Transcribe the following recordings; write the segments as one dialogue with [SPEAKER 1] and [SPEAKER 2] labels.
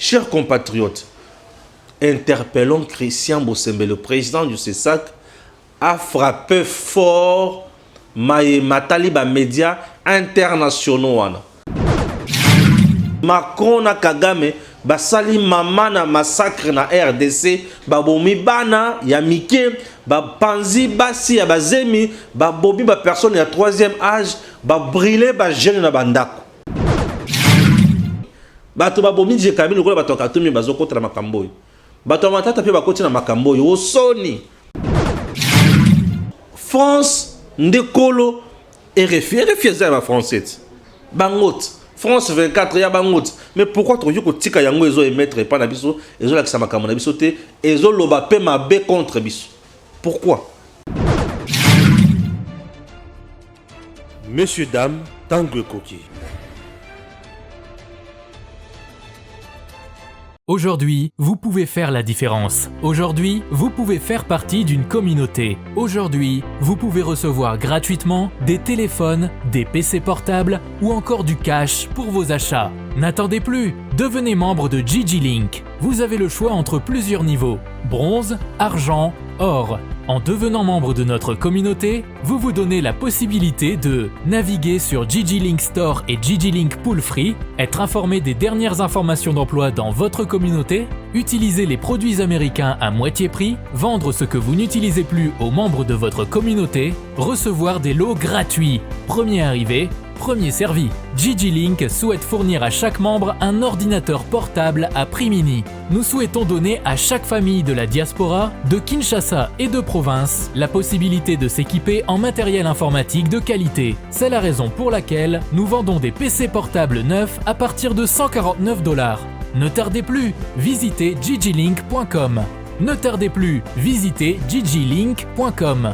[SPEAKER 1] Chers compatriotes, interpellons Christian Bossembe, le président du CESAC, a frappé fort matali ba médias internationaux. Macron na Kagame basali mama na massacre na RDC, babomi bana ya mike, bapanzi basi ya bazemi, babobi ba personne ya troisième âge, brûler ba jeune na bandako. Bato babomi je Kabila lokola bato katumi bazokota na makambo. Bato matata pe bakoti na makambo yo soni. France ndekolo RFI za ba française. Bangot France 24 ya bangot. Mais pourquoi tu veux que tika yango ezo émettre pas na biso, ezo la kisama kamona biso te, ezo loba pe mabe contre biso. Pourquoi?
[SPEAKER 2] Messieurs, dames, Tanguy Koki.
[SPEAKER 3] Aujourd'hui, vous pouvez faire la différence. Aujourd'hui, vous pouvez faire partie d'une communauté. Aujourd'hui, vous pouvez recevoir gratuitement des téléphones, des PC portables ou encore du cash pour vos achats. N'attendez plus, devenez membre de Gigi Link. Vous avez le choix entre plusieurs niveaux, bronze, argent, or. En devenant membre de notre communauté, vous vous donnez la possibilité de naviguer sur Gigi Link Store et Gigi Link Pool Free, être informé des dernières informations d'emploi dans votre communauté, utiliser les produits américains à moitié prix, vendre ce que vous n'utilisez plus aux membres de votre communauté, recevoir des lots gratuits. Premier arrivé, premier servi. Gigi Link souhaite fournir à chaque membre un ordinateur portable à prix mini. Nous souhaitons donner à chaque famille de la diaspora, de Kinshasa et de province, la possibilité de s'équiper en matériel informatique de qualité. C'est la raison pour laquelle nous vendons des PC portables neufs à partir de $149. Ne tardez plus, visitez gigilink.com. Ne tardez plus, visitez gigilink.com.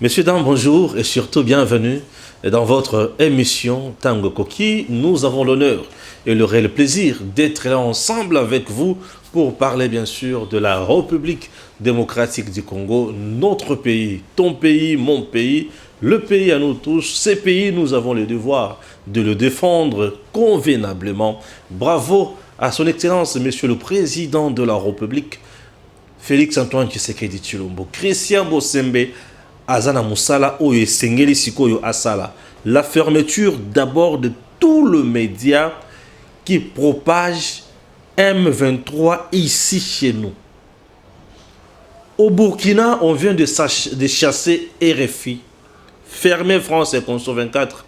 [SPEAKER 1] Messieurs, dames, bonjour et surtout bienvenue dans votre émission Tanguy Koki. Nous avons l'honneur et le réel plaisir d'être là ensemble avec vous pour parler bien sûr de la République démocratique du Congo, notre pays, ton pays, mon pays, le pays à nous tous. Ces pays, nous avons le devoir de le défendre convenablement. Bravo à son Excellence, Monsieur le Président de la République, Félix Antoine Tshisekedi Tshilombo, Christian Bossembe, Azana Moussala, Oye Sengeli Sikoyo Asala. La fermeture d'abord de tout le média qui propage M23 ici chez nous. Au Burkina, on vient de chasser RFI, fermer France et Conso 24.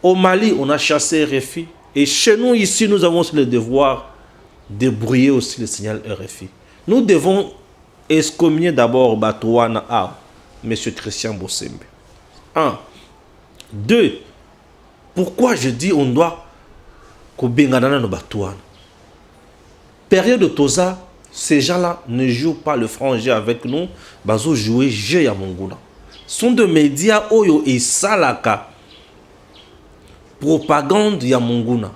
[SPEAKER 1] Au Mali, on a chassé RFI. Et chez nous, ici, nous avons aussi le devoir de brouiller aussi le signal RFI. Nous devons excommunier d'abord Batouana A. Monsieur Christian Bossembe. 1. 2. Pourquoi je dis on doit Kobenganana no Batouana? Période de Toza, ces gens-là ne jouent pas le franc jeu avec nous. Bazo jouer jeu ya Monguna. Sont de médias Oyo et Salaka. Propagande ya Monguna.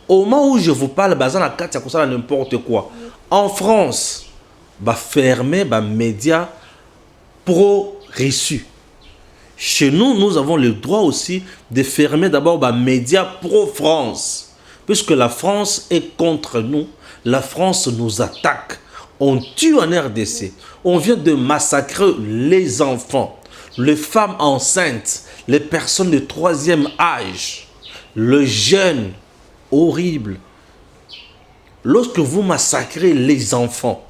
[SPEAKER 1] Au moment où je vous parle, bazan la carte ya n'importe quoi. En France, ba fermer ba médias pro-reçu. Chez nous, nous avons le droit aussi de fermer d'abord les médias pro-France. Puisque la France est contre nous, la France nous attaque. On tue en RDC. On vient de massacrer les enfants, les femmes enceintes, les personnes de troisième âge, les jeunes. Horrible. Lorsque vous massacrez les enfants,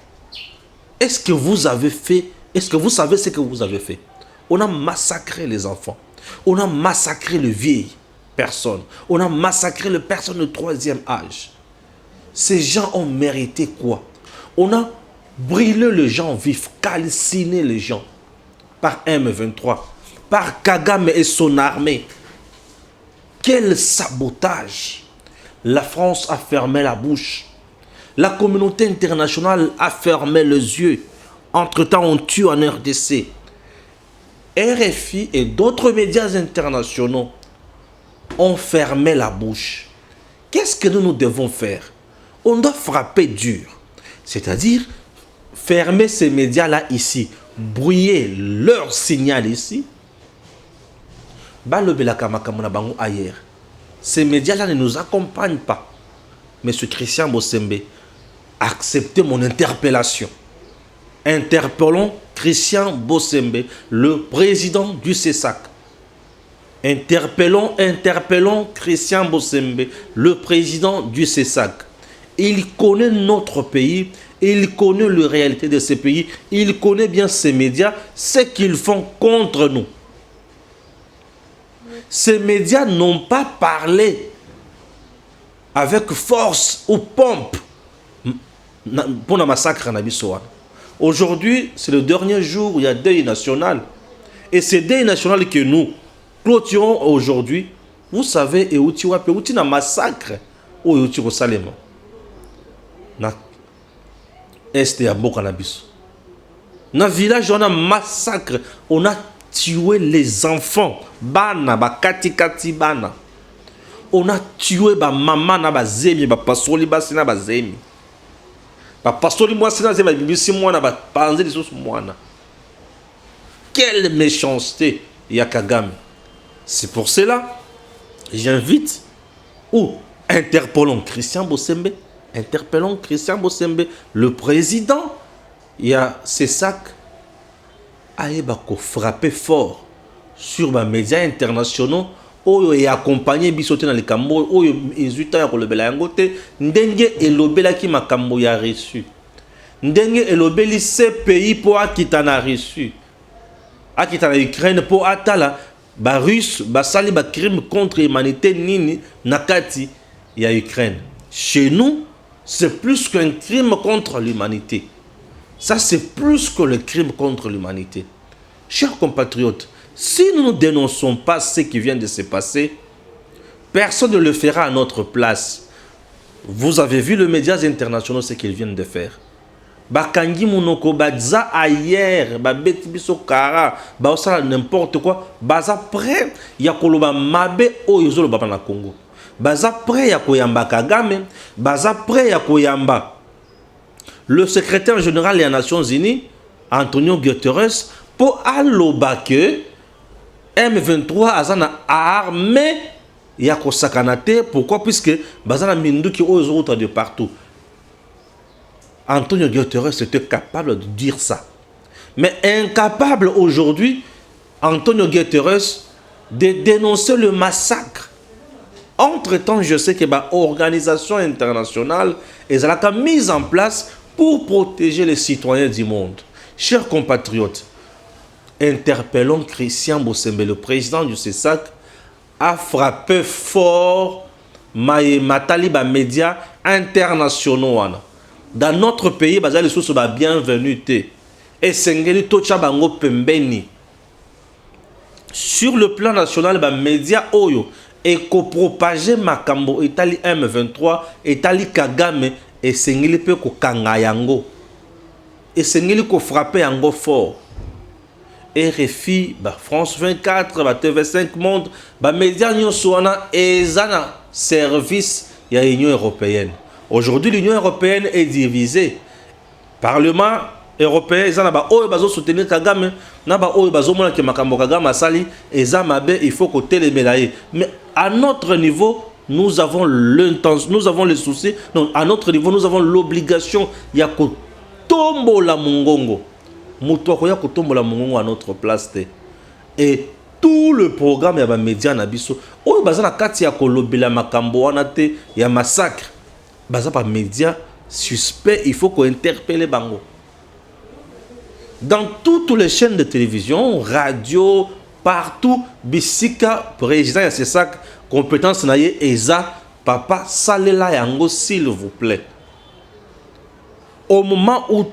[SPEAKER 1] est-ce que vous avez fait? Est-ce que vous savez ce que vous avez fait? On a massacré les enfants. On a massacré les vieilles personnes. On a massacré les personnes de troisième âge. Ces gens ont mérité quoi? On a brûlé les gens vifs, calciné les gens par M23, par Kagame et son armée. Quel sabotage! La France a fermé la bouche. La communauté internationale a fermé les yeux. Entre-temps, on tue en RDC. RFI et d'autres médias internationaux ont fermé la bouche. Qu'est-ce que nous devons faire? On doit frapper dur. C'est-à-dire, fermer ces médias-là ici, brouiller leur signal ici. Ailleurs. Ces médias-là ne nous accompagnent pas. M. Christian Bosembe, acceptez mon interpellation. Interpellons Christian Bosembe, le président du CESAC. Interpellons Christian Bosembe, le président du CESAC. Il connaît notre pays, il connaît la réalité de ce pays, il connaît bien ces médias, ce qu'ils font contre nous. Ces médias n'ont pas parlé avec force ou pompe pour le massacre à Bissoa. Aujourd'hui, c'est le dernier jour où il y a deuil national. Et c'est deuil national que nous clôturons aujourd'hui. Vous savez, et où tu as un massacre au Salem. Na Est et à Bokanabis. Dans le village, on a un massacre. On a tué les enfants. Bana, bakati kati bana. On a tué ba maman na ba zemi, ba pasoli ba sina ba zemi. Ba pasoli moi sina zemi ba bibisi mwana ba panze les autres mwana. Quelle méchanceté ya Kagame. C'est pour cela j'invite ou interpellons Christian Bosembe, le président. Il y a ces sacs à frapper fort sur les médias internationaux et accompagner bisoté dans les Cambo ou ils ont le belangote ndenge et lobela qui ma Cambo ya reçu ndenge et lobeli ces pays pour akitana reçu akitana Ukraine pour atala ba russe ba sali ba crime contre l'humanité nini nakati ya Ukraine. Chez nous c'est plus qu'un crime contre l'humanité. Ça c'est plus que le crime contre l'humanité. Chers compatriotes, si nous ne dénonçons pas ce qui vient de se passer, personne ne le fera à notre place. Vous avez vu les médias internationaux ce qu'ils viennent de faire. Bakangi Monoko, Baza ailleurs, Babeti Biso Kara, Baosala n'importe quoi, Baza prêt, Yakoloba Mabe o Yozolo Baba na Congo. Baza prêt Yakoyamba Kagame, Baza prêt Yakoyamba. Le secrétaire général des Nations Unies, Antonio Guterres, pour aloba que M23 azana armé yako sakanate. Pourquoi? Puisque bazana mindu qui aux autres de partout. Antonio Guterres était capable de dire ça. Mais incapable aujourd'hui, Antonio Guterres, de dénoncer le massacre. Entre-temps, je sais que l'organisation internationale est mise en place pour protéger les citoyens du monde. Chers compatriotes, interpellons Christian Bosembe, le président du CESAC, a frappé fort matali ba médias internationaux. Dans notre pays, les sources sont bienvenus. Et sengeli tocha bango pembeni. Sur le plan national, les médias oyo et copropager makambo Itali M23, Itali Kagame et sengeli pe ko kanga yango. Et sengeli ko frapper yango fort. RFI, France 24, TV5 Monde, les médias sont en service de l'Union européenne. Aujourd'hui, l'Union européenne est divisée. Parlement européen, ils soutenir Kagame, il faut côté les médailles. Mais à notre niveau, nous avons l'intention, nous avons les soucis. Donc, à notre niveau, nous avons l'obligation. Il y a tombo la mungongo. À notre place. Et tout le programme des médias nabiso oyo bazana kati ya kolobela makambo wana te ya massacre baza pa médias suspects, il faut qu'on interpelle bango. Dans toutes les chaînes de télévision, radio, partout, bisika président ya CESAC compétence na ye eza papa salela yango s'il vous plaît. Au moment où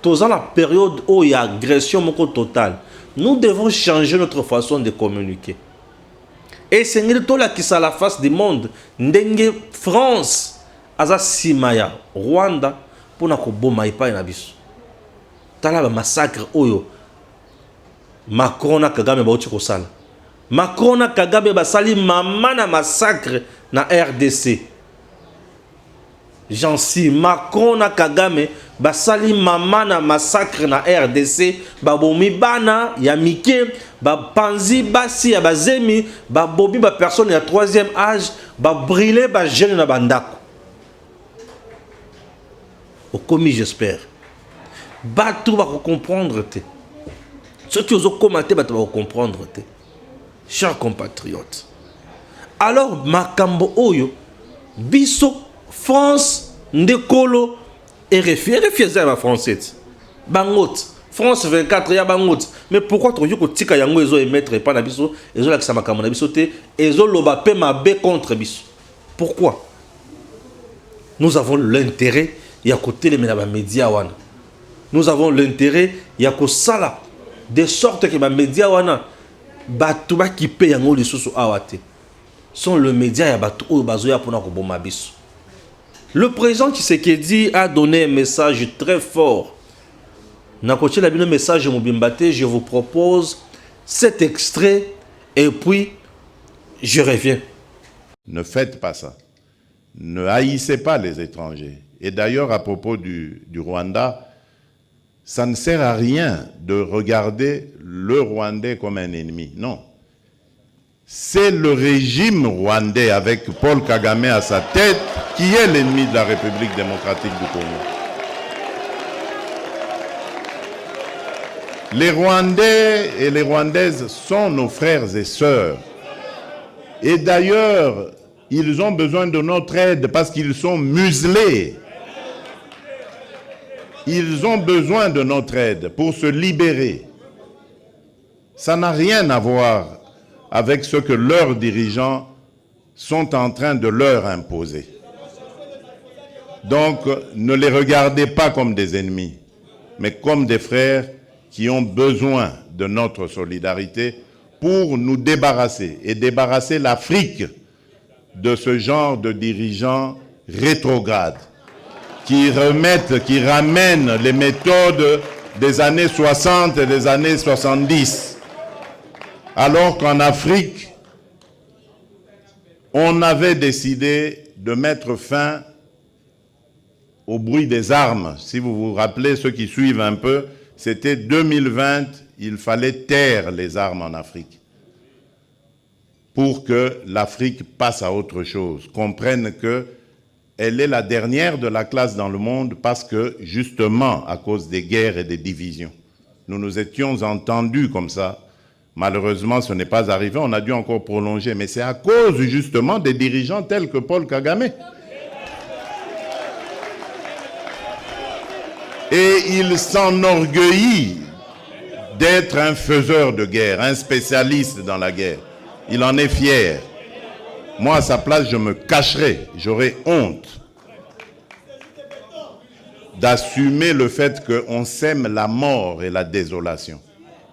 [SPEAKER 1] dans la période où il y a agression totale, nous devons changer notre façon de communiquer. Et c'est qui est à la face du monde. Ndenge France, Aza Simaya, Rwanda, pour na koboma ipa na biso. Tala massacre oyo. Macron na Kagame ba uti kosala. Macron na Kagame ba sali mama na massacre na RDC. Jansi Macron na Kagame basali mama na massacre na RDC babomi bana ya mike bapanzi basi ya bazemi babobi ba personne ya troisième âge ba brûler ba jeune na bandako au commis j'espère bato ba comprendre te ceux qui osent commenter bato ba comprendre te chers compatriotes. Alors makambo oyo biso France ndekolo RFI za ba français bangot France 24 ya bangot mais pourquoi tu veux que tika yango ezo émettre pas na biso ezo la kisama makambo na biso te ezo loba pe mabe contre biso pourquoi nous avons l'intérêt ya côté les médias wana nous avons l'intérêt ya ko sala de sorte que ba médias wana bato ba ki pe yango lisusu awate sont le média ya bato oyo bazoya pona ko boma biso. Le président Tshisekedi a donné un message très fort. Nakoche la bino message Mobimbate, je vous propose cet extrait et puis je reviens.
[SPEAKER 4] Ne faites pas ça. Ne haïssez pas les étrangers. Et d'ailleurs, à propos du Rwanda, ça ne sert à rien de regarder le Rwandais comme un ennemi. Non. C'est le régime rwandais avec Paul Kagame à sa tête qui est l'ennemi de la République démocratique du Congo. Les Rwandais et les Rwandaises sont nos frères et sœurs. Et d'ailleurs, ils ont besoin de notre aide parce qu'ils sont muselés. Ils ont besoin de notre aide pour se libérer. Ça n'a rien à voir avec ce que leurs dirigeants sont en train de leur imposer. Donc, ne les regardez pas comme des ennemis, mais comme des frères qui ont besoin de notre solidarité pour nous débarrasser et débarrasser l'Afrique de ce genre de dirigeants rétrogrades qui ramènent les méthodes des années 60 et des années 70. Alors qu'en Afrique, on avait décidé de mettre fin au bruit des armes. Si vous vous rappelez, ceux qui suivent un peu, c'était 2020, il fallait taire les armes en Afrique pour que l'Afrique passe à autre chose, comprenne qu'elle est la dernière de la classe dans le monde parce que, justement, à cause des guerres et des divisions, nous nous étions entendus comme ça. Malheureusement, ce n'est pas arrivé, on a dû encore prolonger, mais c'est à cause justement des dirigeants tels que Paul Kagame. Et il s'enorgueillit d'être un faiseur de guerre, un spécialiste dans la guerre. Il en est fier. Moi, à sa place, je me cacherais, j'aurais honte d'assumer le fait qu'on sème la mort et la désolation.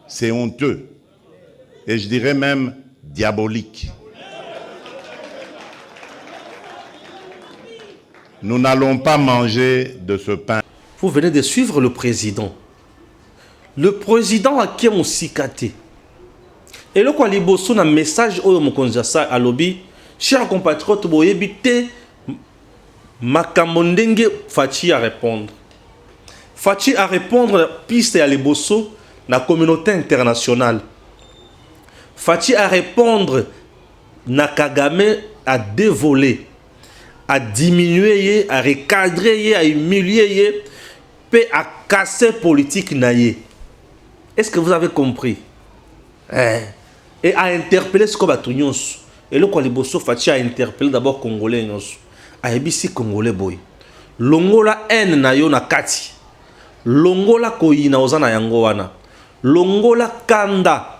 [SPEAKER 4] C'est honteux. Et je dirais même diabolique. Nous n'allons pas manger de ce pain.
[SPEAKER 1] Vous venez de suivre le président. Le président a qui mon sikate. Et le quoi liboso na message oyo mokonzasa à lobby, chers compatriotes boyebite makamondenge Fachi à répondre. Fachi à répondre piste à liboso na communauté internationale. Fachi à répondre na Kagame à dévoler, à diminuer, à recadrer, à humilier, puis à casser politique naïe. Est-ce que vous avez compris? Et à interpeller ce qu'on va tout nous. Et le quoi liboso Fachi a interpellé d'abord Congolais nous. A ebisi Congolais boy. Longola haine na yo na kati. Longola koyina ozana yango wana. Longola kanda.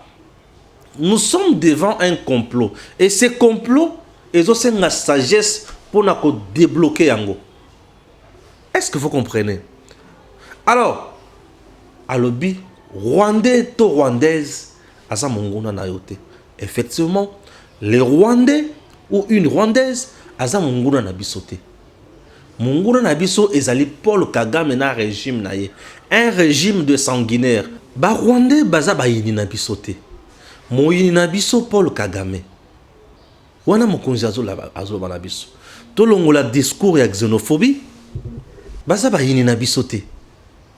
[SPEAKER 1] Nous sommes devant un complot. Et ce complot, ils ont une sagesse pour nous débloquer yango. Est-ce que vous comprenez? Alors, à l'obi, Rwandais to Rwandaise, asa mongona na yote. Effectivement, les Rwandais ou une Rwandaise, asa mongona na bisote. Mongona na biso ezali Paul Kagame na régime na ye. Un régime de sanguinaire. Ba Rwandais baza ba yini na bisote. Moyini na biso Paul Kagame. Wana mokonzi azola na biso. Tolongola discours ya xénophobie. baza bayini na biso te.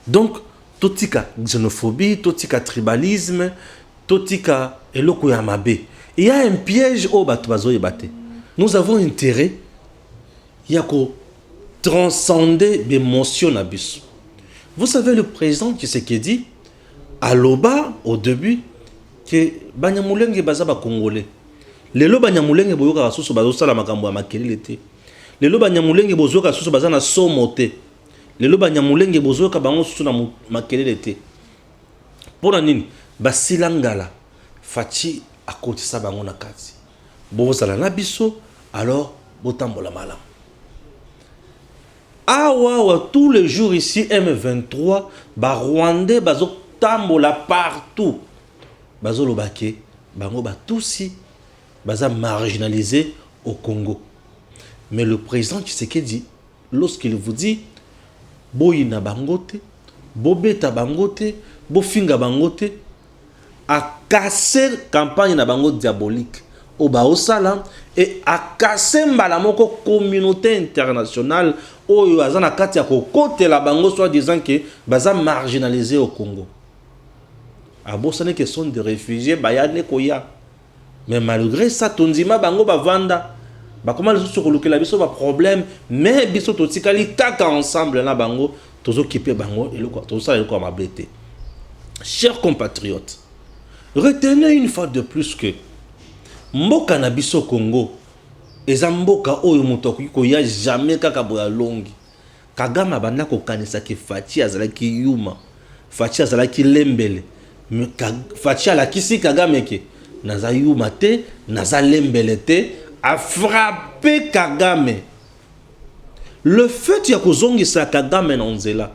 [SPEAKER 1] Donc totika xénophobie, totika tribalisme, totika eloko ya mabe. Il y a un piège au bato bazoyeba te. Nous avons intérêt ya ko transcender l'émotion na biso. Vous savez, le président Tshisekedi aloba au début que banyamulenge baza ba congolais. Lelo banyamulenge boyoka susu bazosala makambo ya makelele te. Lelo banyamulenge bozoka susu baza na somo te. Lelo banyamulenge bozoka bango susu na makelele te. Pona nini basilangala fachi akotisa bango na kati. Bozala na biso alors botambola malam. Awa tous les jours ici M23 ba Rwandais bazo tambola partout. Bazo lobake bango ba tousi baza marginalisé au Congo. Mais le président Tshisekedi, lorsqu'il vous dit boyina bangote, bobeta bangote, bofinga bangote, a cassé campagne na bango diabolique au Baosala et a cassé mbalamoko communauté internationale au azana kati ya kokote la bango soit disant que baza marginalisé au Congo. A bosane que sont des réfugiés bayane koya. Mais malgré ça tonzima bango bavanda ba comment les sur le biso ba problème mais biso totikali kaka ensemble na bango tozo kipe bango et le quoi tout ça le quoi mablete. Chers compatriotes, retenez une fois de plus que mboka na biso Congo eza mboka oyo moto ko ya jamais kaka boya longi. Kagame banda ko kanisa ke Fachi azalaki yuma, Fachi azalaki lembele, Fachi ala kisi Kagame ke naza yuma te, naza lembele te, a frappé Kagame. Le fait ya kozongisa Kagame na nzela,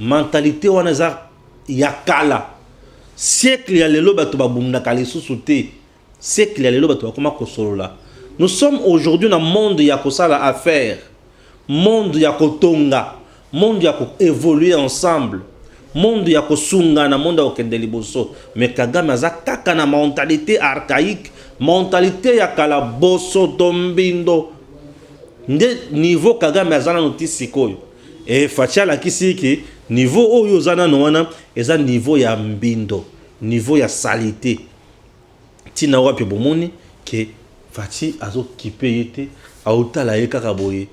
[SPEAKER 1] mentalité wana za ya kala. Siècle ya lelo bato babunda kali susute. Siècle ya lelo bato bakoma kosolola. Nous sommes aujourd'hui dans le monde ya kosala affaire, monde ya kotonga, monde ya ko évoluer ensemble, monde ya kosunga na monde ya okende liboso. Mais Kagame aza kaka na mentalité archaïque, mentalité ya kala boso tombindo. Nde niveau Kagame azana notisi koyo. Et Fachi la kisiki niveau oyo zana no wana eza niveau ya mbindo, niveau ya salité. Tina wapi bomoni ke Fachi azo kipe yete autala yeka boye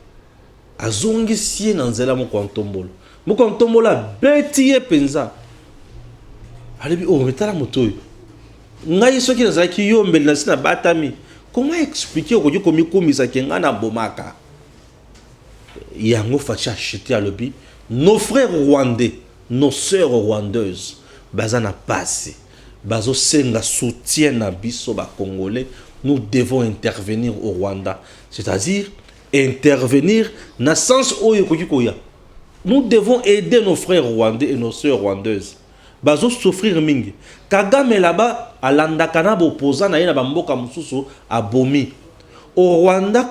[SPEAKER 1] azongi sie na nzela moko ntombolo moko ntombola beti ye penza alebi o metala motoyo ngai soki nazala ki yombeli na sina batami comment expliquer ko komi komisa kenga na bomaka yango Fachi acheté alobi nos frères rwandais nos sœurs rwandaises bazana passé bazo senga soutien na biso ba congolais. Nous devons intervenir au Rwanda, c'est-à-dire intervenir dans le sens où nous devons aider nos frères rwandais et nos sœurs rwandaises. Bazo souffrir mingi. Kagame là-bas à landakana opposant na yena bamboka mususu a bomi. Au Rwanda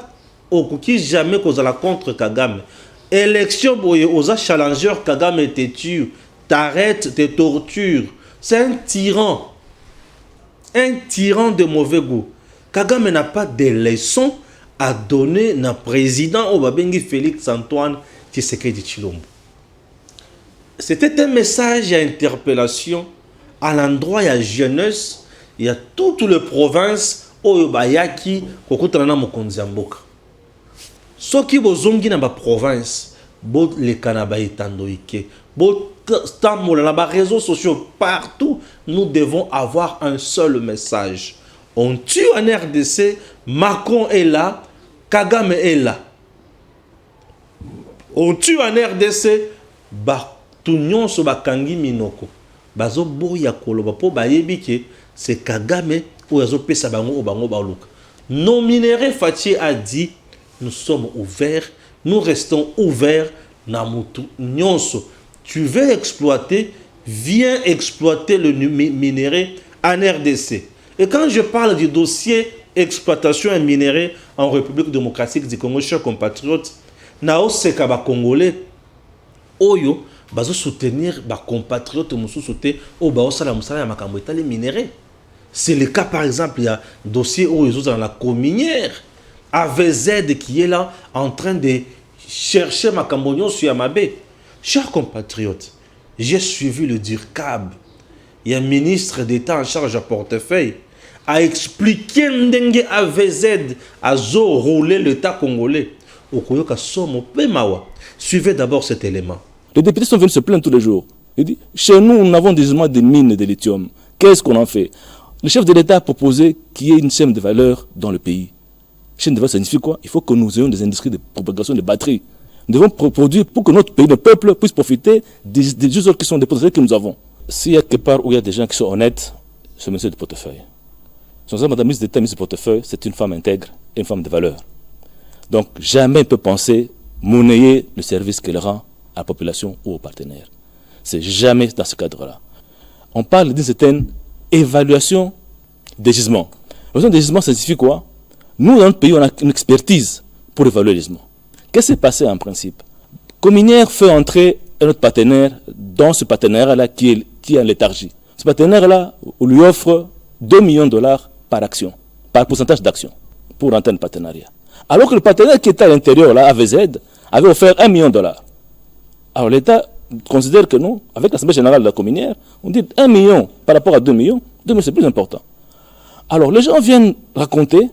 [SPEAKER 1] okuki jamais kozala contre Kagame. Élection boye oza challenger Kagame te tue, t'arrête, te torture. C'est un tyran de mauvais goût. Kagame n'a pas de leçons à donner na président Obabengi Félix Antoine Tshisekedi Tshilombo. C'était un message à interpellation à l'endroit de la jeunesse. Il y a toutes les provinces où bayaki kokutana na mokonzi ya mboka. Soki bozongi na ba province, bo le kanaba etandoike, bo tamola na ba réseaux sociaux partout, nous devons avoir un seul message. On tue en RDC, Macron est là, Kagame est là. On tue en RDC, tout nyon so bakangi minoko. Bazo boya koloba po bayebi ke c'est Kagame ou yazo pesa bango o bango baluka. Nos minéraux Fachi a dit nous sommes ouverts, nous restons ouverts na mutu nyonso. Tu veux exploiter, viens exploiter le minerai en RDC. Et quand je parle du dossier exploitation et minerai en République démocratique du Congo, chers compatriotes, nao seka ba Congolais oyo bazo soutenir ba compatriotes mususu te o ba osala musala ya makambo etali minerai. C'est le cas par exemple, il y a dossier oyo dans la cominière AVZ qui est là en train de chercher ma cambognon sur Yamabé. Chers compatriotes, j'ai suivi le DIRCAB. Il y a un ministre d'État en charge à portefeuille a expliqué ndenge AVZ a roulé l'État congolais. Okoyoka somo pemawa. Suivez d'abord cet élément.
[SPEAKER 5] Les députés sont venus se plaindre tous les jours. Il dit, chez nous, nous avons des gisements de mines de lithium. Qu'est-ce qu'on en fait? Le chef de l'État a proposé qu'il y ait une chaîne de valeur dans le pays. Chaîne de valeur, ça signifie quoi? Il faut que nous ayons des industries de propagation de batteries. Nous devons produire pour que notre pays, le peuple, puisse profiter des ressources qui sont des potentiels que nous avons. S'il y a quelque part où il y a des gens qui sont honnêtes, c'est le ministre du portefeuille. Son Madame la ministre d'État, ministre du portefeuille, c'est une femme intègre et une femme de valeur. Donc jamais elle peut penser monnayer le service qu'elle rend à la population ou aux partenaires. C'est jamais dans ce cadre-là. On parle d'une certaine évaluation des gisements. L'évaluation des gisements, ça signifie quoi? Nous, dans notre pays, on a une expertise pour évaluer les gisements. Qu'est-ce qui s'est passé en principe? Cominière fait entrer un autre partenaire dans ce partenariat-là qui est en léthargie. Ce partenaire-là, on lui offre 2 millions de dollars par action, par pourcentage d'action, pour rentrer un partenariat. Alors que le partenaire qui était à l'intérieur, là, AVZ, avait offert 1 million de dollars. Alors l'État considère que nous, avec l'Assemblée générale de la Cominière, on dit 1 million par rapport à 2 millions, 2 millions c'est plus important. Alors les gens viennent raconter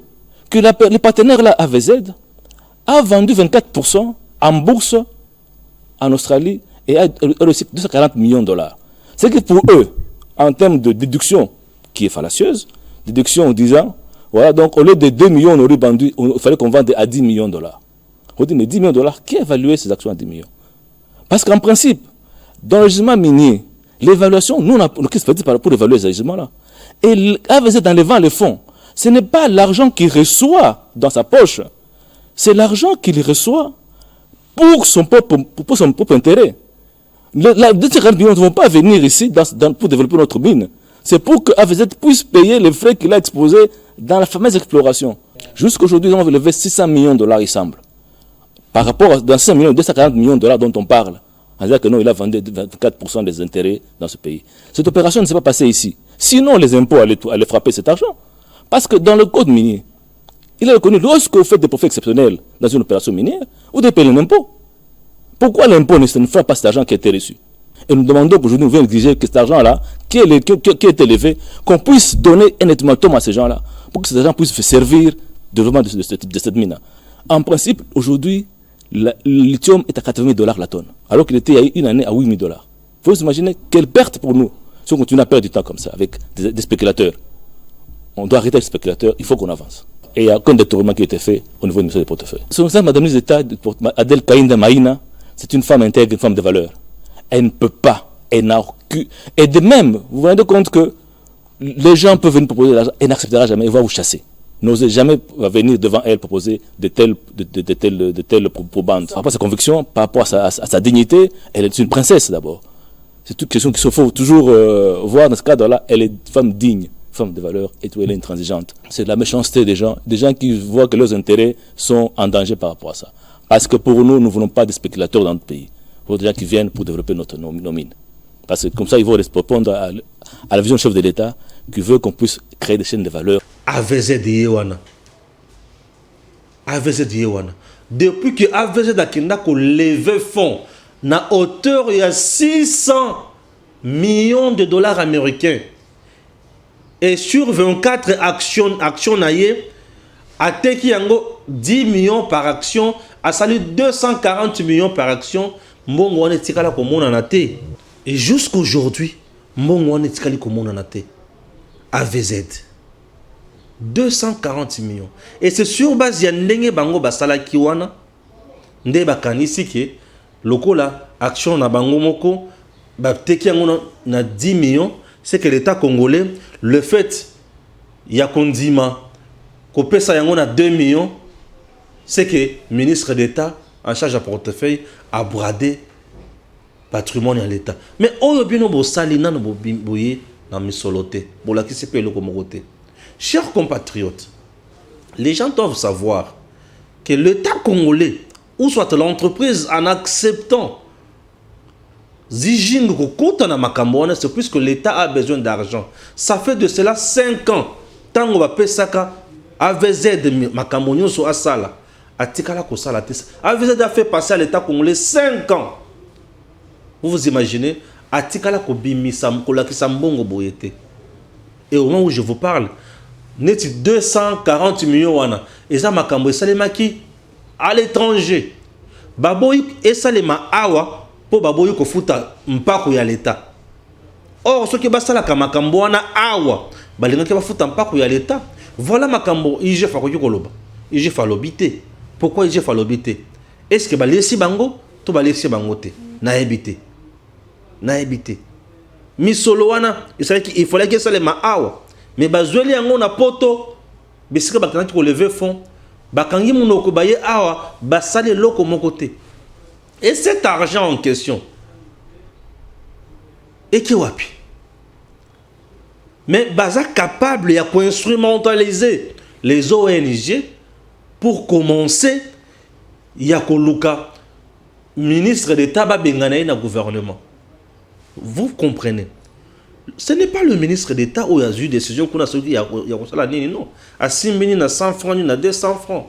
[SPEAKER 5] que le partenaire là, AVZ, a vendu 24% en bourse en Australie et a reçu 240 millions de dollars. C'est que pour eux, en termes de déduction qui est fallacieuse, déduction en disant, voilà, donc au lieu de 2 millions, on aurait vendu, il fallait qu'on vende à 10 millions de dollars. On dit, mais 10 millions de dollars, qui a évalué ces actions à 10 millions? Parce qu'en principe, dans le gisement minier, l'évaluation, nous, on a une expertise pour évaluer ces gisements-là. Et AVZ, dans les vents, les fonds, ce n'est pas l'argent qu'il reçoit dans sa poche, c'est l'argent qu'il reçoit pour son propre intérêt. Les 240 millions ne vont pas venir ici pour développer notre mine. C'est pour que AVZ puisse payer les frais qu'il a exposés dans la fameuse exploration. Jusqu'aujourd'hui, on va lever 600 millions de dollars, il semble. Par rapport à dans 600 millions, 240 millions de dollars dont on parle. On dit que non, il a vendu 24% des intérêts dans ce pays. Cette opération ne s'est pas passée ici. Sinon, les impôts allaient frapper cet argent. Parce que dans le code minier, il est reconnu, lorsque vous faites des profits exceptionnels dans une opération minière, vous devez payer un impôt. Pourquoi l'impôt ne frappe pas cet argent qui a été reçu? Et nous demandons qu'aujourd'hui, nous venons exiger que cet argent-là, qui est élevé, qu'on puisse donner un ultimatum à ces gens-là, pour que cet argent puisse servir de développement de cette mine. En principe, aujourd'hui, le lithium est à 80 $ la tonne, alors qu'il était il y a une année à 8 000 $. Il faut s'imaginer quelle perte pour nous, si on continue à perdre du temps comme ça, avec des spéculateurs. On doit arrêter les spéculateurs, il faut qu'on avance. Et il n'y a aucun détournement qui a été fait au niveau du ministère des portefeuilles. Son Madame la ministre d'État, Adèle Kaïnda Maïna, c'est une femme intègre, une femme de valeur. Elle ne peut pas, elle n'a aucune... Et de même, vous vous rendez compte que les gens peuvent venir proposer de l'argent, elle n'acceptera jamais, elle va vous chasser. N'osez jamais venir devant elle proposer de telles probandes. Par rapport à sa conviction, par rapport à sa dignité, elle est une princesse d'abord. C'est toute question qu'il faut toujours voir dans ce cadre-là. Elle est une femme digne, femme de valeur, et tout, elle est intransigeante. C'est de la méchanceté des gens qui voient que leurs intérêts sont en danger par rapport à ça. Parce que pour nous, nous ne voulons pas de spéculateurs dans notre pays. Pour des gens qui viennent pour développer nos mines. Parce que comme ça, ils vont répondre à la vision du chef de l'État qui veut qu'on puisse créer des chaînes de valeur.
[SPEAKER 1] AVZ Yewana. Depuis que AVZ a levé fonds, na hauteur il y a 600 millions de dollars américains. Et sur 24 actions naïe, a teki yango 10 millions par action, a salué 240 millions par action. Mbongo wane tikala komona na te. Et jusqu'aujourd'hui, mbongo wane tikali komona na te. AVZ 240 millions. Et c'est sur base ya ndenge bango basala kiwana nde bakanisi ke lokola action na bango moko ba teki yango na 10 millions, c'est que l'État congolais le fait ya kondima ko pesa yango na 2 millions, c'est que ministre d'État en charge à portefeuille a bradé patrimoine à l'État. Mais oyo bino bo salina no bo boye na misoloté. Bola ki se pe le komokoté. Chers compatriotes, les gens doivent savoir que l'État congolais, ou soit l'entreprise, en acceptant Zijing Kokota na Makambouane, c'est puisque l'État a besoin d'argent. Ça fait de cela 5 ans. Tango va pesaka AVZ Makambouane so asala. atikala kosala te avz a fait passer à l'état congolais 5 ans. Vous vous imaginez, atikala kobimisa kolakisa mbongo boye te. Et au moment où je vous parle, net 240 millions wana eza makambo esalemaki à l'étranger. Baboyi esalema awa po baboyi kofuta mpako ya l'état. Or soki basalaka makambo wana awa balingaki bafuta mpako ya l'état. Voilà makambo IGF akoki koloba. IGF alobi te. Pourquoi IGF alobi te? Est-ce que balesi bango to balesi bango te? Nayebi te. Nayebi te. Misolo wana il fallait que ça les maawa. Mais bazweli yango na poto bisika bakanaki ko lever fond bakangi munoko baye awa basale loko moko te. Et cet argent en question et qui wapi? Mais baza capable ya ko instrumentaliser les ONG pour commencer ya ko luka ministre d'État ba bengana na gouvernement. Vous comprenez? Ce n'est pas le ministre d'État où il y a eu décision qu'on a sorti, il y a la nini, non. À 6 000, à 100 francs, à 200 francs.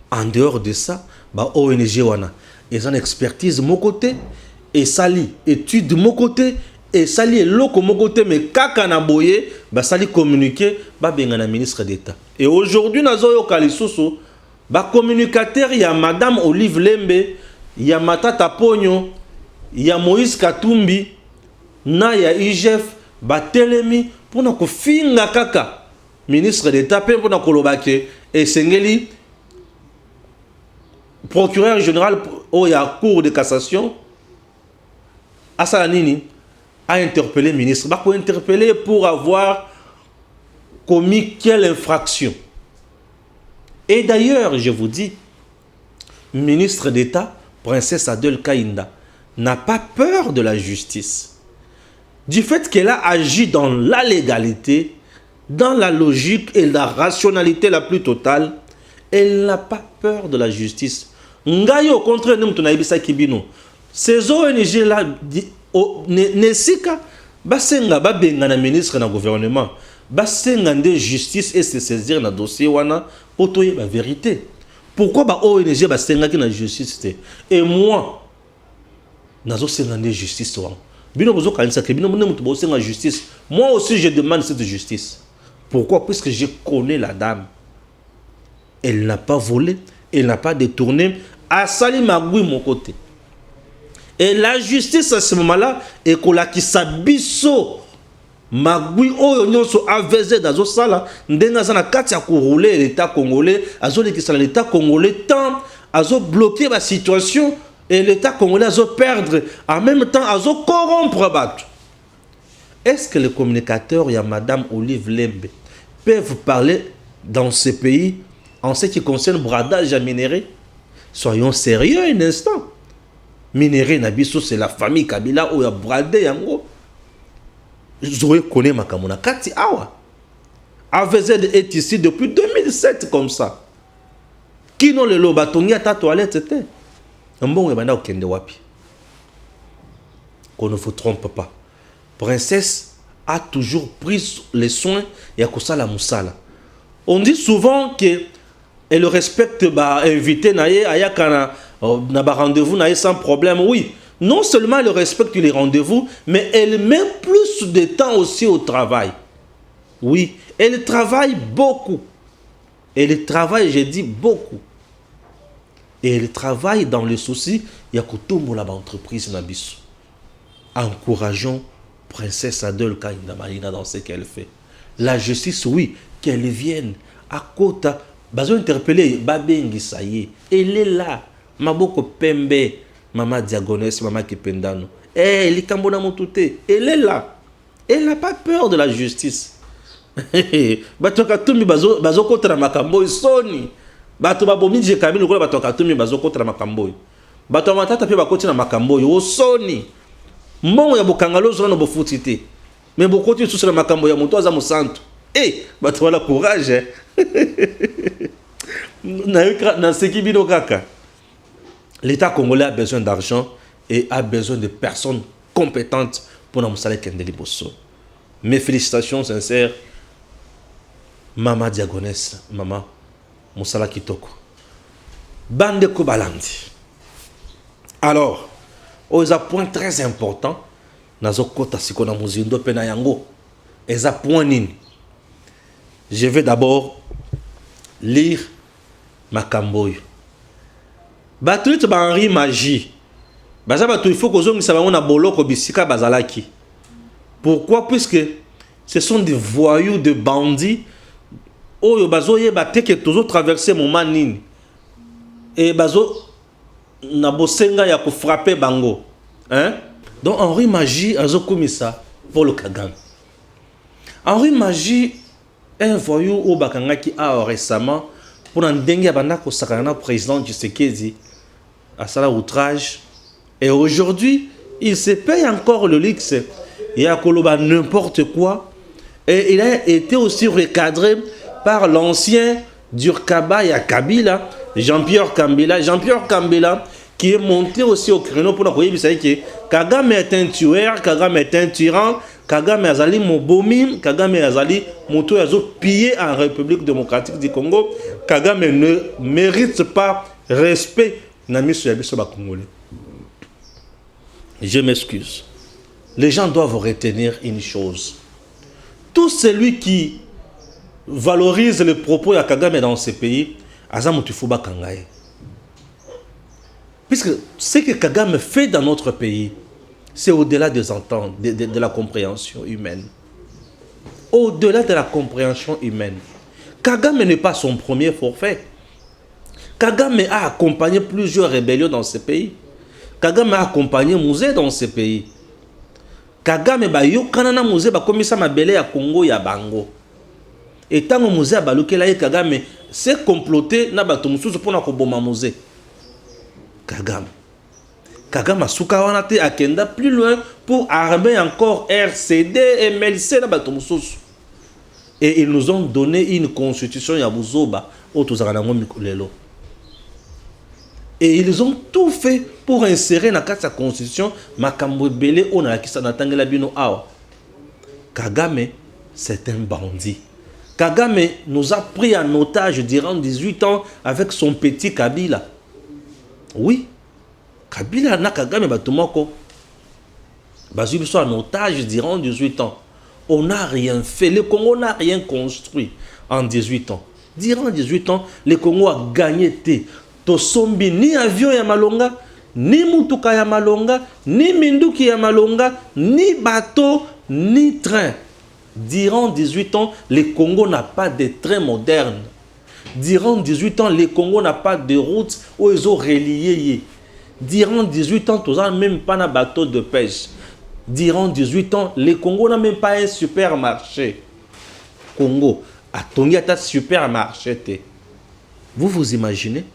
[SPEAKER 1] En dehors de ça, bah ONG wana, ils ont une expertise de mon côté, et sali étude de mon côté, et sali loko mon côté, mais kaka na boye, bah sali communiquer, bah bengana ministre d'État. Et aujourd'hui, nazo yo kalisusu, bah communicateur, il y a Madame Olive Lembe, il y a Matata Pogno, il y a Moïse Katumbi, na ya IGF batelemi pona ko finga kaka ministre d'État pe pona kolobake et sengeli procureur général au ya cour de cassation asala nini a interpellé ministre ba ko interpeller pour avoir commis quelle infraction. Et d'ailleurs, je vous dis, ministre d'État princesse Adel Kainda n'a pas peur de la justice. Du fait qu'elle a agi dans la légalité, dans la logique et la rationalité la plus totale, elle n'a pas peur de la justice. Ngai au contraire, nous tunayibisa kibino. Ces ONG là nesika basenga babenga na ministre na gouvernement, basenga de justice et se saisir na dossier wana pour toyer la vérité. Pourquoi ba ONG basenga ki na justice te? Et moi nazo senga de justice wana. Moi aussi, je demande cette justice. Pourquoi? Parce que je connais la dame. Elle n'a pas volé, elle n'a pas détourné. Asali Magui, mon côté. Et la justice, à ce moment-là, est qui s'abisso. Magui, oh, yon so avezé dans ce sala. Ndenga zana katia rouler l'État congolais. Azo l'État congolais tant. Azo bloquer la situation. Et l'État congolais a perdre, en même temps, a corrompre. Est-ce que les communicateurs, il y a Madame Olive Lembe, peuvent parler dans ce pays en ce qui concerne bradage à minerai? Soyons sérieux un instant. Minerai Nabiso, c'est la famille Kabila où il y a bradé yango. Zoé connaît ma kamona kati awa. AVZ est ici depuis 2007 comme ça. Qui n'ont le lobatongi à ta toilette c'était? Qu'on ne vous trompe pas. Princesse a toujours pris les soins et a kosa la moussala. On dit souvent que elle respecte invité naye ayakana na ba rendez-vous naye sans problème. Oui, non seulement elle respecte les rendez-vous, mais elle met plus de temps aussi au travail. Oui, elle travaille beaucoup. Elle travaille, j'ai dit beaucoup. Et elle travaille dans le souci, il y a Kotombo la entreprise Nabiso. Encourageons Princesse Adel Kainda Marina dans ce qu'elle fait. La justice, oui, qu'elle vienne à Kota, bazo interpeller Babengi Saye. Elle est là. Maboko Pembe, Mama Diagonès, Mama Kipendano. Elle est Kambona Moutouté. Elle est là. Elle n'a pas peur de la justice. Batoka Tumi bazo kontra makambo soni. Bato babomi je kamili ko bato katumi bazo kontra makambo. Bato matata pe bakoti na makambo yo soni. Mbongo ya bokangalo zo na bofutite. Mais bokoti sous na makambo ya muto aza musantu. Bato wala courage. Na sekibino kaka. L'État congolais a besoin d'argent et a besoin de personnes compétentes pour nous saler Kendeli Bosso. Mes félicitations sincères, Maman Diagonès, maman, Moussala Kitoko. Bande Kobalandi. Alors, il y a un point très important. Nazokota Sikona Muzindo Penayango. Il y a un point nini. Je vais d'abord lire Makamboyo. Batuit Henri Magie. Il faut que nous sachions que Boloko Bisika Bazalaki. Pourquoi? Puisque ce sont des voyous, des bandits. Oh, bazo ye bate que toujours traverser mon manine. Et bazo na bosenga ya ko frapper bango. Hein? Donc Henri Magie a commis ça pour le Kagame. Henri Magie est un voyou au Bakanga qui a récemment pour un dengue banda ko sakana président Tshisekedi à ça outrage. Et aujourd'hui, il se paye encore le luxe. Il a koloba n'importe quoi. Et il a été aussi recadré par l'ancien Durkaba et Kabila, Jean-Pierre Kambila. Jean-Pierre Kambila qui est monté aussi au créneau pour dire que Kagame est un tueur, Kagame est un tyran, Kagame azali mobomi, Kagame azali moto yazo pillé en République démocratique du Congo. Kagame ne mérite pas respect na miso ya biso ba Congolais. Je m'excuse. Les gens doivent retenir une chose. Tout celui qui valorise les propos de Kagame dans ce pays, Azamutufuba Kangaye. Puisque ce que Kagame fait dans notre pays, c'est au-delà des ententes, de la compréhension humaine. Au-delà de la compréhension humaine. Kagame n'est pas son premier forfait. Kagame a accompagné plusieurs rébellions dans ce pays. Kagame a accompagné Mouzé dans ce pays. Kagame ba yo kanana Mouzé ba komisa mabele ya Congo ya bango. Et tant que Mouzé a balukela ye Kagame s'est comploté na bato mususu pona ko boma Mouzé. Kagame a soukawana te akenda plus loin pour armer encore RCD et MLC na bato mususu. Et ils nous ont donné une constitution ya Buzoba otuzaka nango mikolelo. Et ils ont tout fait pour insérer dans la constitution makambo belé on a kisa natangela bino awa. Kagame c'est un bandit. Kagame nous a pris en otage durant 18 ans avec son petit Kabila. Oui, Kabila na Kagame batumoko. Bazui soit en otage durant 18 ans. On n'a rien fait. Le Congo n'a rien construit en 18 ans. Durant 18 ans, le Congo a gagné Tosombi ni avion ya malonga, ni mutuka ya malonga, ni minduki ya malonga, ni bateau, ni train. Durant 18 ans, le Congo n'a pas de train moderne. Durant 18 ans, le Congo n'a pas de route où ils ont relié. Durant 18 ans, tous même pas de bateau de pêche. Durant 18 ans, le Congo n'a même pas un supermarché. Congo a tongi un supermarché. Vous imaginez?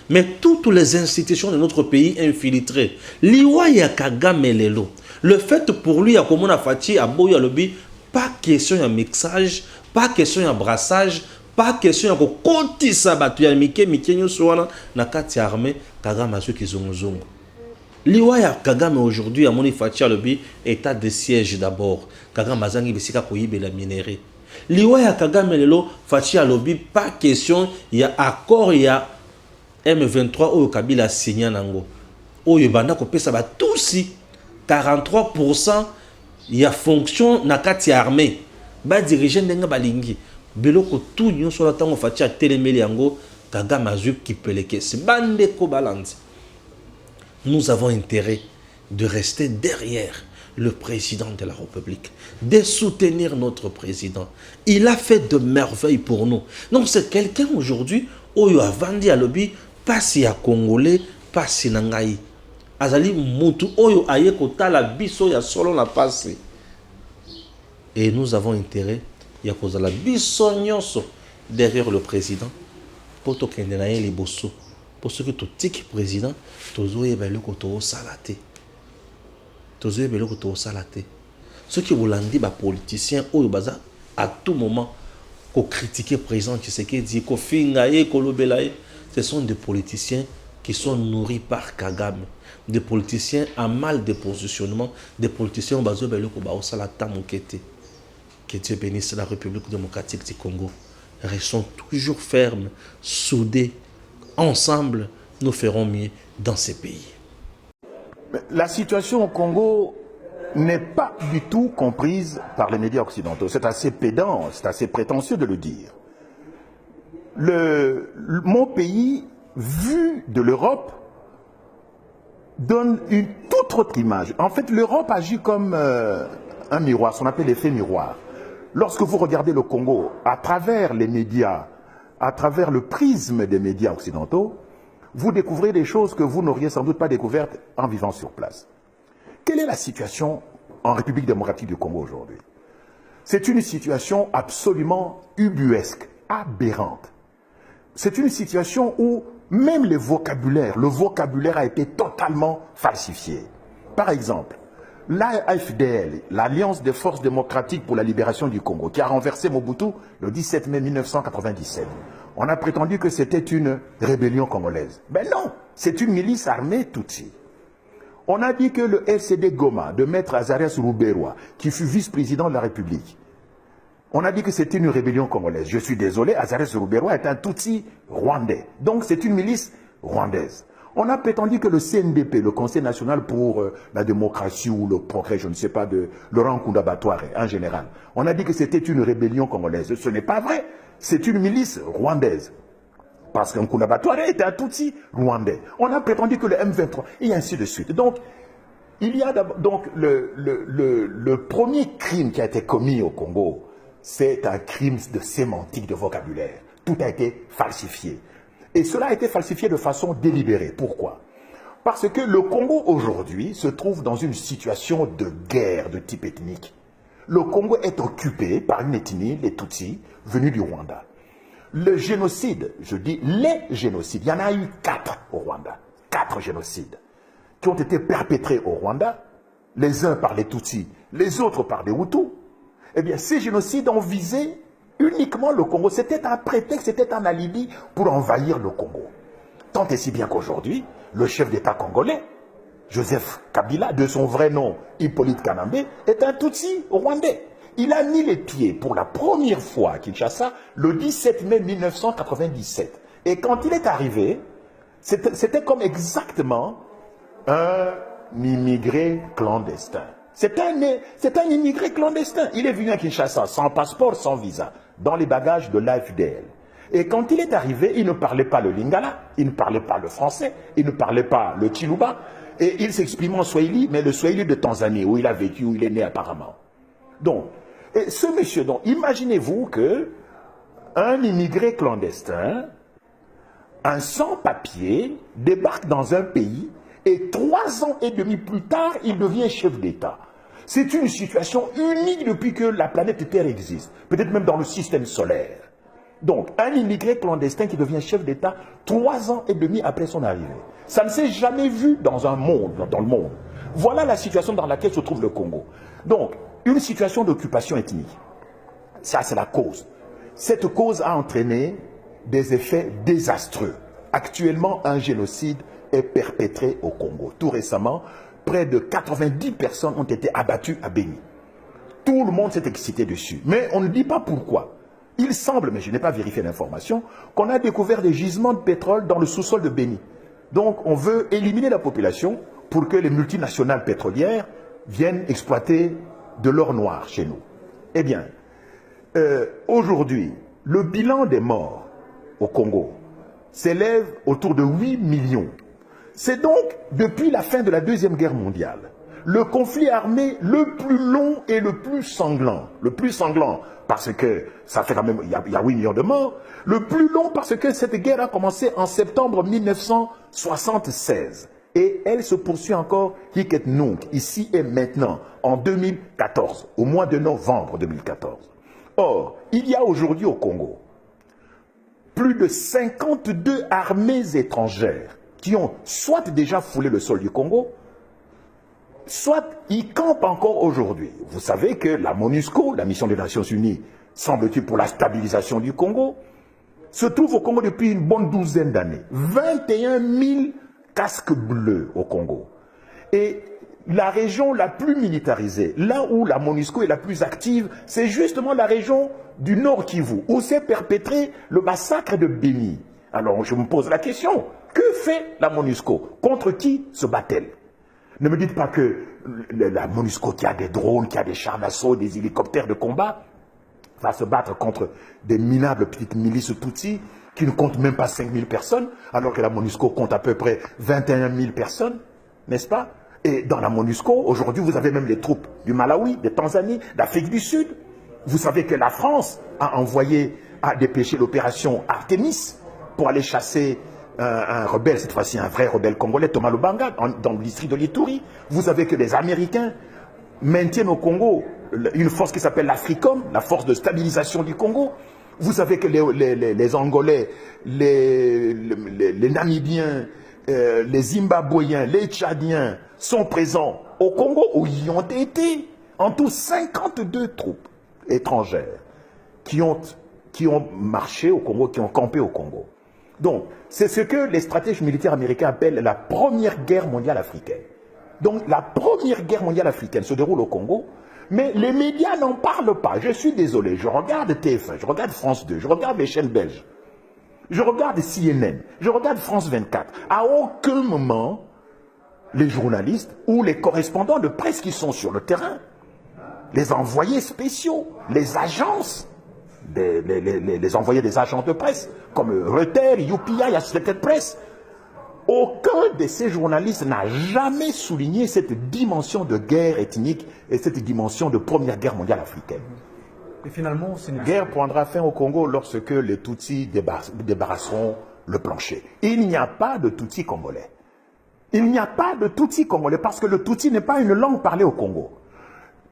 [SPEAKER 1] Mais toutes les institutions de notre pays infiltrées. Liwaya Kagame Lelo. Le fait pour lui, à comment a Fati, à Boya Lobby, pas question de mixage, pas question de brassage, pas question de konti sabatu ya mike nyo soana na kati armée Kagame a ceux qui sont zongo. Liwaya Kagame aujourd'hui à moni Fati à Lobby, état de siège d'abord. Kagame azangi bisika koyibe la minéré. Liwaya Kagame Lelo, Fati à Lobby, pas question, il y a accord, il y a M23 au Kabila a signé nango. Oyo banda ko pesa ba tousi 43% il y a fonction na kati armée. Ba diriger ndenga balingi. Beloko tout nyon so la tango Fati a telemeli yango Kagame azu ki peleke. C'est bande ko balandi. Nous avons intérêt de rester derrière le président de la République, de soutenir notre président. Il a fait de merveilles pour nous. Donc c'est quelqu'un aujourd'hui oyo a vendu à lobby pas si à Congolais, pas si nangai. Azali mutu oyo aye kotala biso ya solo na passé. Et nous avons intérêt ya kozala biso nyonso derrière le président pour to kende na ye liboso. Pour ce que to tiki président tozoye belo ko to salate. Tozoye belo ko to salate. Ceux qui volandi ba politiciens oyo baza à tout moment ko critiquer président Tshisekedi ko finga ye ko lobela ye. Ce sont des politiciens qui sont nourris par Kagame, des politiciens à mal de positionnement, des politiciens qui ont Que Dieu bénisse la République démocratique du Congo. restons toujours fermes, soudés. Ensemble, nous ferons mieux dans ces pays.
[SPEAKER 6] La situation au Congo n'est pas du tout comprise par les médias occidentaux. C'est assez pédant, c'est assez prétentieux de le dire. Mon pays, vu de l'Europe, donne une toute autre image. En fait, l'Europe agit comme un miroir, ce qu'on appelle l'effet miroir. Lorsque vous regardez le Congo à travers les médias, à travers le prisme des médias occidentaux, vous découvrez des choses que vous n'auriez sans doute pas découvertes en vivant sur place. Quelle est la situation en République démocratique du Congo aujourd'hui? C'est une situation absolument ubuesque, aberrante. C'est une situation où même le vocabulaire a été totalement falsifié. Par exemple, l'AFDL, l'Alliance des forces démocratiques pour la libération du Congo, qui a renversé Mobutu le 17 mai 1997. On a prétendu que c'était une rébellion congolaise. Mais non, c'est une milice armée Tutsi. On a dit que le FCD Goma de Maître Azarias Ruberwa, qui fut vice-président de la République, on a dit que c'était une rébellion congolaise. Je suis désolé, Azarias Ruberwa est un Tutsi rwandais. Donc c'est une milice rwandaise. On a prétendu que le CNDP, le Conseil national pour la démocratie ou le progrès, je ne sais pas, de Laurent Nkunda Batouare en général, on a dit que c'était une rébellion congolaise. Ce n'est pas vrai. C'est une milice rwandaise. Parce qu'un Nkunda Batouare était un Tutsi rwandais. On a prétendu que le M23, et ainsi de suite. Donc, il y a donc le premier crime qui a été commis au Congo, c'est un crime de sémantique, de vocabulaire. Tout a été falsifié. Et cela a été falsifié de façon délibérée. Pourquoi? Parce que le Congo aujourd'hui se trouve dans une situation de guerre de type ethnique. Le Congo est occupé par une ethnie, les Tutsis, venus du Rwanda. Le génocide, je dis les génocides, il y en a eu 4 au Rwanda. 4 génocides qui ont été perpétrés au Rwanda, les uns par les Tutsis, les autres par les Hutus. Eh bien, ces génocides ont visé uniquement le Congo. C'était un prétexte, c'était un alibi pour envahir le Congo. Tant et si bien qu'aujourd'hui, le chef d'État congolais, Joseph Kabila, de son vrai nom Hippolyte Kanambe, est un Tutsi rwandais. Il a mis les pieds pour la première fois à Kinshasa le 17 mai 1997. Et quand il est arrivé, c'était comme exactement un immigré clandestin. C'est un immigré clandestin. Il est venu à Kinshasa sans passeport, sans visa, dans les bagages de l'AFDL. Et quand il est arrivé, il ne parlait pas le lingala, il ne parlait pas le français, il ne parlait pas le chiluba, et il s'exprimait en swahili, mais le swahili de Tanzanie, où il a vécu, où il est né apparemment. Donc, et ce monsieur, donc, imaginez-vous que un immigré clandestin, un sans-papier, débarque dans un pays, et 3 ans et demi plus tard, il devient chef d'État. C'est une situation unique depuis que la planète Terre existe, peut-être même dans le système solaire. Donc, un immigré clandestin qui devient chef d'État 3 ans et demi après son arrivée. Ça ne s'est jamais vu dans le monde. Voilà la situation dans laquelle se trouve le Congo. Donc, une situation d'occupation ethnique. Ça, c'est la cause. Cette cause a entraîné des effets désastreux. Actuellement, un génocide est perpétré au Congo. Tout récemment, près de 90 personnes ont été abattues à Béni. Tout le monde s'est excité dessus. Mais on ne dit pas pourquoi. Il semble, mais je n'ai pas vérifié l'information, qu'on a découvert des gisements de pétrole dans le sous-sol de Béni. Donc on veut éliminer la population pour que les multinationales pétrolières viennent exploiter de l'or noir chez nous. Eh bien, aujourd'hui, le bilan des morts au Congo s'élève autour de 8 millions. C'est donc, depuis la fin de la Deuxième Guerre mondiale, le conflit armé le plus long et le plus sanglant. Le plus sanglant parce que ça fait quand même, il y a 8 millions de morts. Le plus long parce que cette guerre a commencé en septembre 1976. Et elle se poursuit encore, hic et nunc, ici et maintenant, en 2014, au mois de novembre 2014. Or, il y a aujourd'hui au Congo plus de 52 armées étrangères qui ont soit déjà foulé le sol du Congo, soit y campent encore aujourd'hui. Vous savez que la MONUSCO, la mission des Nations Unies, semble-t-il pour la stabilisation du Congo, se trouve au Congo depuis une bonne douzaine d'années. 21 000 casques bleus au Congo. Et la région la plus militarisée, là où la MONUSCO est la plus active, c'est justement la région du Nord Kivu, où s'est perpétré le massacre de Béni. Alors je me pose la question, que fait la MONUSCO? Contre qui se bat-elle? Ne me dites pas que la MONUSCO qui a des drones, qui a des chars d'assaut, des hélicoptères de combat, va se battre contre des minables petites milices Tutsis qui ne comptent même pas 5000 personnes, alors que la MONUSCO compte à peu près 21 000 personnes, n'est-ce pas? Et dans la MONUSCO, aujourd'hui, vous avez même les troupes du Malawi, de Tanzanie, d'Afrique du Sud. Vous savez que la France a envoyé, a dépêché l'opération Artemis pour aller chasser un rebelle, cette fois-ci un vrai rebelle congolais, Thomas Lubanga, dans le district de l'Ituri. Vous savez que les Américains maintiennent au Congo une force qui s'appelle l'Africom, la force de stabilisation du Congo. Vous savez que les Angolais, les Namibiens, les Zimbabwéens, les Tchadiens sont présents au Congo, où ils ont été. En tout, 52 troupes étrangères qui ont marché au Congo, qui ont campé au Congo. Donc, c'est ce que les stratèges militaires américains appellent la première guerre mondiale africaine. Donc, la première guerre mondiale africaine se déroule au Congo, mais les médias n'en parlent pas. Je suis désolé, je regarde TF1, je regarde France 2, je regarde les chaînes belges, je regarde CNN, je regarde France 24. À aucun moment, les journalistes ou les correspondants de presse qui sont sur le terrain, les envoyés spéciaux, les agences, les envoyés des agences de presse, comme Reuters, UPI, Associated Press, aucun de ces journalistes n'a jamais souligné cette dimension de guerre ethnique et cette dimension de première guerre mondiale africaine.
[SPEAKER 2] Et finalement,
[SPEAKER 6] La guerre prendra fin au Congo lorsque les Tutsis débarrasseront le plancher. Il n'y a pas de Tutsis congolais. Il n'y a pas de Tutsis congolais parce que le Tutsi n'est pas une langue parlée au Congo.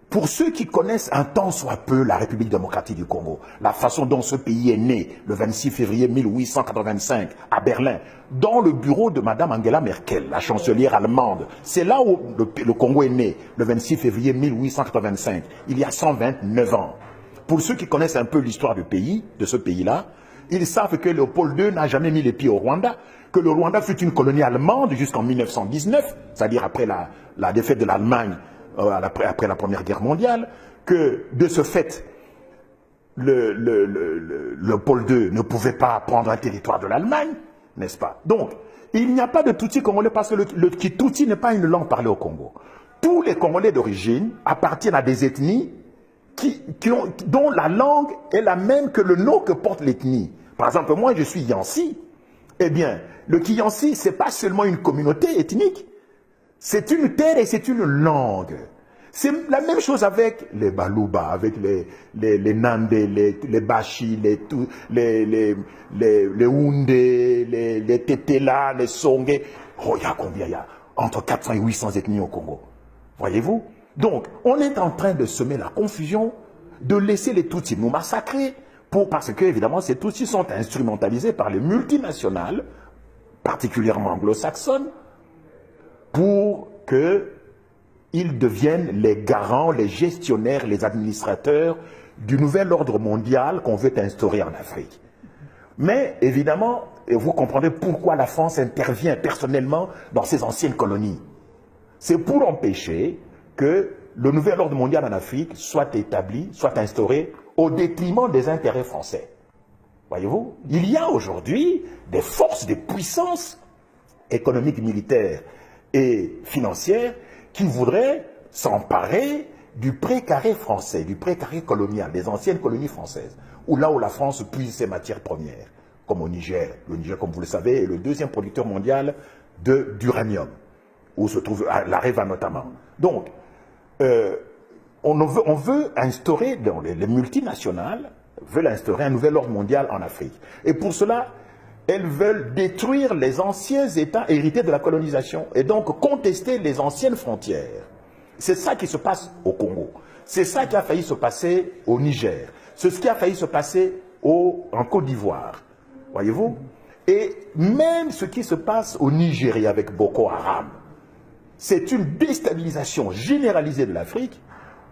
[SPEAKER 6] Pour ceux qui connaissent un tant soit peu la République démocratique du Congo, la façon dont ce pays est né le 26 février 1885 à Berlin, dans le bureau de Mme Angela Merkel, la chancelière allemande, c'est là où le Congo est né, le 26 février 1885, il y a 129 ans. Pour ceux qui connaissent un peu l'histoire du pays, de ce pays-là, ils savent que Léopold II n'a jamais mis les pieds au Rwanda, que le Rwanda fut une colonie allemande jusqu'en 1919, c'est-à-dire après la défaite de l'Allemagne, après la Première Guerre mondiale, que de ce fait, Léopold II ne pouvait pas prendre un territoire de l'Allemagne, n'est-ce pas? Donc, il n'y a pas de Tutsi congolais parce que le Tutsi n'est pas une langue parlée au Congo. Tous les Congolais d'origine appartiennent à des ethnies dont la langue est la même que le nom que porte l'ethnie. Par exemple, moi, je suis Yansi. Eh bien, le Kiyansi, ce n'est pas seulement une communauté ethnique, c'est une terre et c'est une langue. C'est la même chose avec les Baluba, avec les Nande, les Bashi, les Houndé, les Tetela, les Songé. Oh, il y a combien? Il y a entre 400 et 800 ethnies au Congo. Voyez-vous? Donc, on est en train de semer la confusion, de laisser les Tutsis nous massacrer, parce que, évidemment, ces Tutsis sont instrumentalisés par les multinationales, particulièrement anglo-saxonnes, pour qu'ils deviennent les garants, les gestionnaires, les administrateurs du nouvel ordre mondial qu'on veut instaurer en Afrique. Mais, évidemment, et vous comprendrez pourquoi la France intervient personnellement dans ces anciennes colonies. C'est pour empêcher que le nouvel ordre mondial en Afrique soit établi, soit instauré au détriment des intérêts français. Voyez-vous, il y a aujourd'hui des forces, des puissances économiques, militaires et financières qui voudraient s'emparer du précaré français, du précaré colonial, des anciennes colonies françaises, où là où la France puise ses matières premières, comme au Niger. Le Niger, comme vous le savez, est le deuxième producteur mondial d'uranium, où se trouve l'Areva notamment. Donc, on veut instaurer, les multinationales veulent instaurer un nouvel ordre mondial en Afrique. Et pour cela, elles veulent détruire les anciens États hérités de la colonisation et donc contester les anciennes frontières. C'est ça qui se passe au Congo. C'est ça qui a failli se passer au Niger. C'est ce qui a failli se passer en Côte d'Ivoire. Voyez-vous? Et même ce qui se passe au Nigeria avec Boko Haram, c'est une déstabilisation généralisée de l'Afrique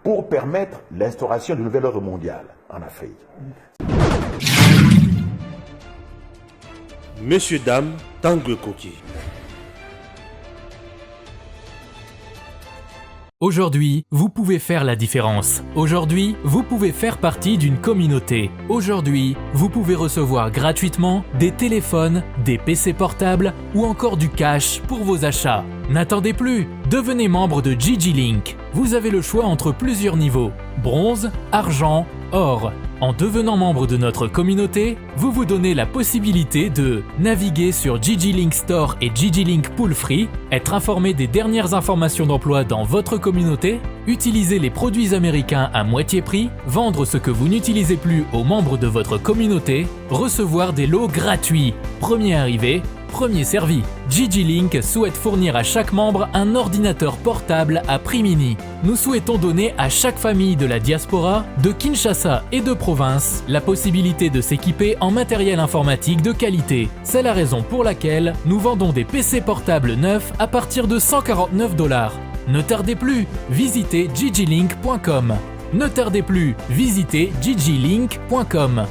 [SPEAKER 6] pour permettre l'instauration du nouvel ordre mondial en Afrique.
[SPEAKER 2] Messieurs, dames, Tanguy Koki.
[SPEAKER 3] Aujourd'hui, vous pouvez faire la différence. Aujourd'hui, vous pouvez faire partie d'une communauté. Aujourd'hui, vous pouvez recevoir gratuitement des téléphones, des PC portables ou encore du cash pour vos achats. N'attendez plus, devenez membre de GG-Link. Vous avez le choix entre plusieurs niveaux, bronze, argent, or. En devenant membre de notre communauté, vous vous donnez la possibilité de naviguer sur GG-Link Store et GG-Link Pool Free, être informé des dernières informations d'emploi dans votre communauté, utiliser les produits américains à moitié prix, vendre ce que vous n'utilisez plus aux membres de votre communauté, recevoir des lots gratuits, premier arrivé, premier servi. GG-Link souhaite fournir à chaque membre un ordinateur portable à prix mini. Nous souhaitons donner à chaque famille de la diaspora, de Kinshasa et de province, la possibilité de s'équiper en matériel informatique de qualité. C'est la raison pour laquelle nous vendons des PC portables neufs à partir de $149. Ne tardez plus, visitez gglink.com. Ne tardez plus, visitez gglink.com.